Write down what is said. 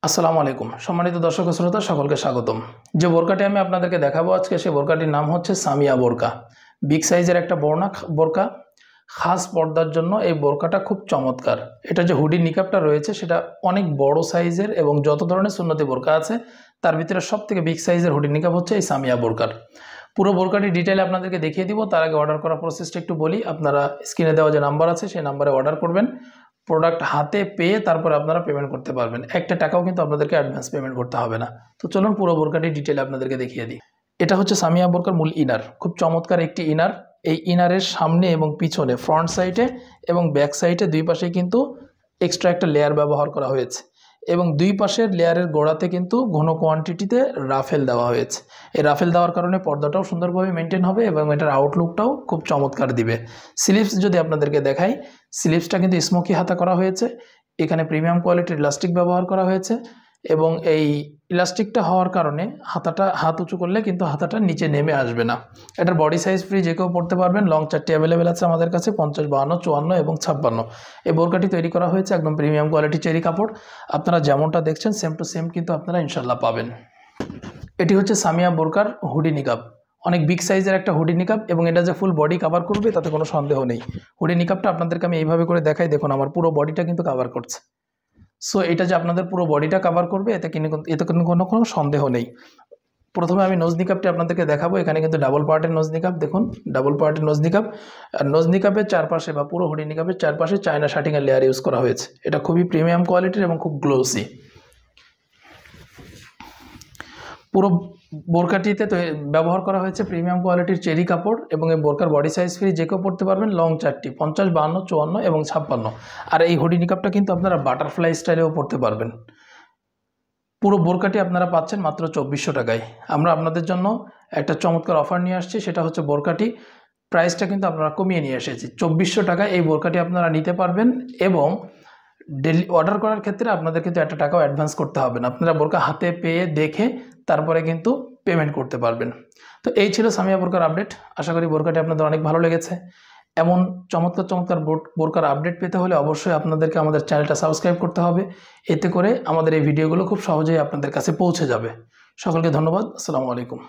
আসসালামু আলাইকুম সম্মানিত দর্শক ও শ্রোতা সকলকে স্বাগতম। যে বোরকাটি আমি আপনাদেরকে দেখাবো আজকে সেই বোরকাটির নাম হচ্ছে সামিয়া বোরকা। বিগ সাইজের একটা বোরকা, খাস পর্দার জন্য এই বোরকাটা খুব চমৎকার। এটা যে হুডি নিকাবটা রয়েছে সেটা অনেক বড় সাইজের এবং যত ধরনের সুন্নতি বোরকা আছে তার ভিতরে সবথেকে বিগ সাইজের হুডি নিকাব হচ্ছে এই সামিয়া বোরকার। পুরো বোরকাটি ডিটেইলে আপনাদেরকে দেখিয়ে দিব। তার আগে অর্ডার করার প্রসেসটা একটু বলি। আপনারা স্ক্রিনে দেওয়া যে নাম্বার আছে সেই নাম্বারে অর্ডার করবেন। প্রোডাক্ট হাতে পেয়ে তারপরে আপনারা পেমেন্ট করতে পারবেন। একটা টাকাও কিন্তু আপনাদেরকে অ্যাডভান্স পেমেন্ট করতে হবে না। তো চলুন পুরো বোরকাটি ডিটেইলে আপনাদেরকে দেখিয়ে দিই। এটা হচ্ছে সামিয়া বোরকার মূল ইনার। খুব চমৎকার একটি ইনার। এই ইনারের সামনে এবং পিছনে ফ্রন্ট সাইডে এবং ব্যাক সাইডে দুই পাশে কিন্তু এক্সট্রা একটা লেয়ার ব্যবহার করা হয়েছে এবং দুই পাশের লেয়ারের গোড়াতে কিন্তু ঘন কোয়ান্টিটিতে রাফেল দেওয়া হয়েছে। এই রাফেল দেওয়ার কারণে পর্দাটাও সুন্দরভাবে মেনটেন হবে এবং এটার আউটলুকটাও খুব চমৎকার দিবে। স্লিভস যদি আপনাদেরকে দেখাই, স্লিভসটা কিন্তু স্মোকি হাতা করা হয়েছে। এখানে প্রিমিয়াম কোয়ালিটির ইলাস্টিক ব্যবহার করা হয়েছে এবং এই ইলাস্টিকটা হওয়ার কারণে হাত উঁচু করলে কিন্তু হাতাটা নিচে নেমে আসবে না। এটার বডি সাইজ ফ্রি, যে কেউ পড়তে পারবেন। লং 4টি অ্যাভেলেবেল আছে আমাদের কাছে, 50, 52, 54 এবং 56। এই বোরকাটি তৈরি করা হয়েছে একদম প্রিমিয়াম কোয়ালিটি চেরি কাপড়। আপনারা যেমনটা দেখছেন সেম টু সেম কিন্তু আপনারা ইনশাল্লাহ পাবেন। এটি হচ্ছে সামিয়া বোরকার হুডি নিকাব। অনেক বিগ সাইজের একটা হুডি নিকাব এবং এটা যে ফুল বডি কভার করবে তাতে কোনো সন্দেহ নেই। হুডি নিকাবটা আপনাদেরকে আমি এইভাবে করে দেখাই, দেখুন আমার পুরো বডিটা কিন্তু কভার করছে। সো এটা যে আপনাদের পুরো বডিটা কভার করবে এতে কিন্তু কোনো সন্দেহ নেই। প্রথমে আমি নোজ নিকাবটি আপনাদেরকে দেখাবো। এখানে কিন্তু ডাবল পার্টের নোজ নিকাব, দেখুন ডাবল পার্টের নোজ নিকাব। আর নোজ নিকাবের চারপাশে বা পুরো হুডি নিকাবের চারপাশে চায়না শার্টিংয়ের লেয়ার ইউজ করা হয়েছে। এটা খুবই প্রিমিয়াম কোয়ালিটির এবং খুব গ্লোসি। পুরো বোরকাটিতে তো ব্যবহার করা হয়েছে প্রিমিয়াম কোয়ালিটির চেরি কাপড় এবং এই বোরকার বডি সাইজ ফ্রি, যে কেউ পড়তে পারবেন। লং 4টি, 50, 52, 54 এবং 56। আর এই হুডি নিকাবটা কিন্তু আপনারা বাটারফ্লাই স্টাইলেও পড়তে পারবেন। পুরো বোরকাটি আপনারা পাচ্ছেন মাত্র 2400 টাকায়। আমরা আপনাদের জন্য একটা চমৎকার অফার নিয়ে আসছি, সেটা হচ্ছে বোরকাটি প্রাইসটা কিন্তু আপনারা কমিয়ে নিয়ে এসেছি। 2400 টাকায় এই বোরকাটি আপনারা নিতে পারবেন এবং অর্ডার করার ক্ষেত্রে আপনাদের কিন্তু একটা টাকাও অ্যাডভান্স করতে হবে না। আপনারা বোরকা হাতে পেয়ে দেখে তারপরে কিন্তু পেমেন্ট করতে পারবেন। তো এই ছিল সামিয়া বোরকার আপডেট। আশা করি বোরকাটি আপনাদের অনেক ভালো লেগেছে। এমন চমৎকার বোরকার আপডেট পেতে হলে অবশ্যই আপনাদেরকে আমাদের চ্যানেলটা সাবস্ক্রাইব করতে হবে। এতে করে আমাদের এই ভিডিওগুলো খুব সহজেই আপনাদের কাছে পৌঁছে যাবে। সকলকে ধন্যবাদ। আসসালামু আলাইকুম।